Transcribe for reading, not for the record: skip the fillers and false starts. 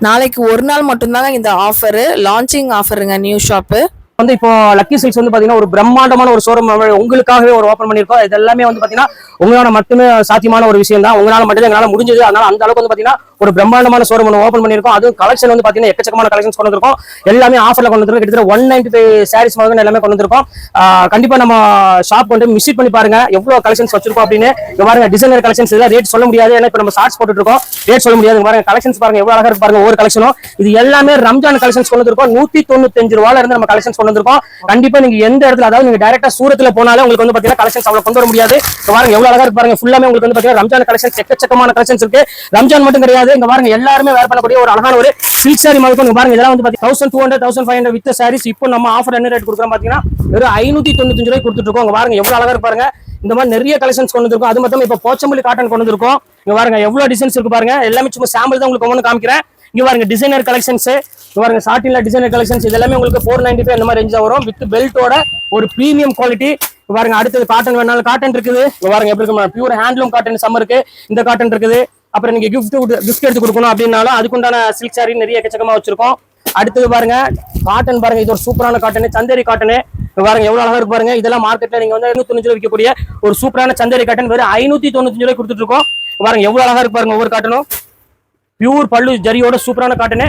நாளைக்கு ஒரு நாள் மட்டும்தாங்க இந்த ஆஃபரு, லான்ச்சிங் ஆஃபருங்க நியூ ஷாப்பு. இப்போ லக்கி சில்க்ஸ் பாத்தீங்கன்னா ஒரு பிரம்மாண்டமான ஒரு ஷோரூம் உங்களுக்காகவே ஒரு ஓப்பன் பண்ணிருக்கோம். இது எல்லாமே பாத்தீங்கன்னா உங்களால மட்டுமே சாத்தியமான ஒரு விஷயம் தான். உங்களால மட்டும் எங்களால முடிஞ்சது. அதனால அந்த அளவுக்கு பாத்தீங்கன்னா ஒரு பிரம்மாண்டமான ஷோரூம் ஓப்பன் பண்ணிருக்கோம். அதுவும் கலெக்ஷன் பாத்தீங்கன்னா எக்கச்சக்கமான கலெக்ஷன்ஸ் கொண்டு வந்திருக்கோம். எல்லாமே ஆஃபர்ல கொண்டு வந்திருக்கோம். கிட்டத்தட்ட 195 சாரீஸ் மாதிரி எல்லாமே கொண்டு வந்திருக்கோம். கண்டிப்பா நம்ம ஷாப் விசிட் பண்ணி பாருங்க எவ்வளவு கலெக்ஷன்ஸ் வச்சிருக்கோம் அப்படின்னு. பாருங்க டிசைனர் கலெக்ஷன்ஸ் இதெல்லாம் ரேட் சொல்ல முடியாது. ஏன்னா இப்ப நம்ம ஷார்ட்ஸ் போட்டுட்டு இருக்கோம். ரேட் சொல்ல முடியாது. பாருங்க கலெக்ஷன்ஸ் பாருங்க எவ்வளவு அழகா இருக்கு பாருங்க. ஒவ்வொரு கலெக்ஷனும் இது எல்லாமே ரம்ஜான் கலெக்ஷன்ஸ் கொண்டு வந்திருக்கோம். 195 ரூபாயில இருந்து நம்ம கலெக்ஷன்ஸ் கொண்டு வந்திருக்கோம். கண்டிப்பா நீங்க எந்த இடத்துல, அதாவது நீங்க டைரக்டா சூரத்துல போனாலும் உங்களுக்கு பாத்தீங்கன்னா கலெக்ஷன்ஸ் அவ்வளவு கொண்டு வர முடியாது. பாருங்க எவ்வளவு அழகா இருக்கு பாருங்க. ஃபுல்லாமே உங்களுக்கு பாத்தீங்கன்னா ரம்ஜான் கலெக்ஷன்ஸ் எக்கச்சக்கமான கலெக்ஷன்ஸ் இருக்கு. ரம்ஜான் மட்டும் கிடையாது. இங்க பாருங்க எல்லாருமே வேர் பண்ணக்கூடிய ஒரு அழகான ஒரு சில்க் சாரி மாதிரி பாருங்க. இதெல்லாம் பாத்தீங்கன்னா 1200 1500 வித் சாரீஸ். இப்போ நம்ம ஆஃபர் என்ன ரேட் கொடுக்குறோம் பாத்தீங்கன்னா வெறும் 595 ரூபாய் கொடுத்துட்டு இருக்கோம். பாருங்க எவ்வளவு அழகா இருக்கு பாருங்க. இந்த மாதிரி நிறைய கலெக்ஷன்ஸ் கொண்டு வந்திருக்கோம். அது மட்டும் இப்ப போச்சம்பள்ளி காட்டன் கொண்டு வந்திருக்கோம். இங்க பாருங்க எவ்வளவு டிசைன்ஸ் இருக்கு பாருங்க. எல்லாமே சும்மா சாம்பிள் தான் உங்களுக்கு ஒவ்வொன்று காமிக்கிறேன். இங்க பாருங்க டிசைனர் கலெக்ஷன்ஸ், பாருங்க சாட்டின்ல டிசைனர் கலெக்ஷன்ஸ். இது எல்லாமே உங்களுக்கு 495 அந்த மாதிரி ரேஞ்ச் வரும். வித் பெல்ட்டோட ஒரு பிரீமியம் குவாலிட்டி. பாருங்க அடுத்தது காட்டன் வேணாலும் காட்டன் இருக்குது. பாருங்க எப்படி இருக்கு பியூர் ஹேண்ட்லூம் காட்டன் சம்மருக்கு இந்த காட்டன் இருக்குது. அப்புறம் நீங்க கிஃப்ட் எடுத்து கொடுக்கணும் அப்படின்னாலும் அதுக்குண்டான சில்க் சாரி நிறைய எக்கச்சக்கமா வச்சிருக்கோம். அடுத்தது பாருங்க காட்டன் பாருங்க. இது ஒரு சூப்பரான காட்டன், சந்தேரி காட்டன். பாருங்க எவ்வளவு அழகா இருக்கு பாருங்க. இதெல்லாம் மார்க்கெட்ல நீங்க 295 ரூபாய் விற்கக்கூடிய ஒரு சூப்பரான சந்தேரி காட்டன் வெறும் 595 ரூபாய் கொடுத்துட்டு இருக்கோம். பாருங்க எவ்வளவு அழகா இருக்கு பாருங்க. ஒவ்வொரு காட்டனும் பியூர் பல்லு ஜரியோட சூப்பரான காட்டன்.